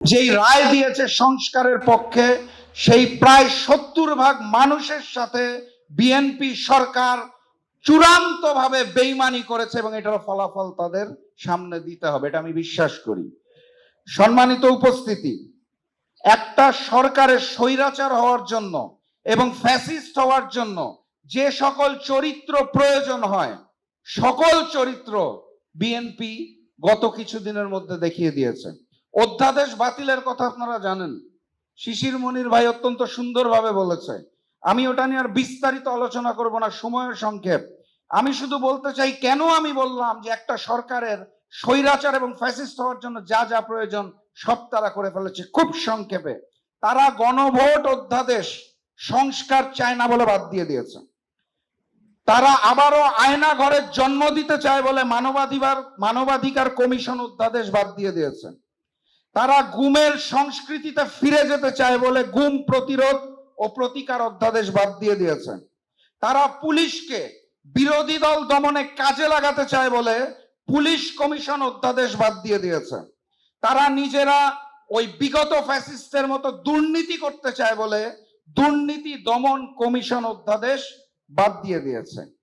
যেই রায় দিয়েছে সংস্কারের পক্ষে, সেই প্রায় 70% মানুষের সাথে বিএনপি সরকার চূড়ান্তভাবে বেইমানি করেছে এবং এটার ফলাফল তাদের সামনে দিতে হবে, এটা আমি বিশ্বাস করি। সম্মানিত উপস্থিতি, একটা সরকারের স্বৈরাচার হওয়ার জন্য এবং ফ্যাসিস্ট হওয়ার জন্য যে সকল চরিত্র প্রয়োজন হয়, সকল চরিত্র বিএনপি গত কিছুদিনের মধ্যে দেখিয়ে দিয়েছে। অধ্যাদেশ বাতিলের কথা আপনারা জানেন, শিশির মনির ভাই অত্যন্ত সুন্দরভাবে বলেছে। আমি ওটা নিয়ে আর বিস্তারিত আলোচনা করব না, সময়ের সংক্ষেপ। আমি শুধু বলতে চাই, কেন আমি বললাম যে একটা সরকারের স্বৈরাচার এবং ফ্যাসিস্ট হওয়ার জন্য যা যা প্রয়োজন সব তারা করে ফেলেছে। খুব সংক্ষেপে, তারা গণভোট অধ্যাদেশ সংস্কার চায় না বলে বাদ দিয়ে দিয়েছে। তারা আবারও আয়না ঘরের জন্ম দিতে চায় বলে মানবাধিকার কমিশন অধ্যাদেশ বাদ দিয়ে দিয়েছে। তারা গুমের সংস্কৃতিতে ফিরে যেতে চায় বলে গুম প্রতিরোধ ও প্রতিকার অধ্যাদেশ বাদ দিয়ে দিয়েছে। তারা পুলিশকে বিরোধী দল দমনে কাজে লাগাতে চায় বলে পুলিশ কমিশন অধ্যাদেশ বাদ দিয়ে দিয়েছে। তারা নিজেরা ওই বিগত ফ্যাসিস্টের মতো দুর্নীতি করতে চায় বলে দুর্নীতি দমন কমিশন অধ্যাদেশ বাদ দিয়ে দিয়েছে।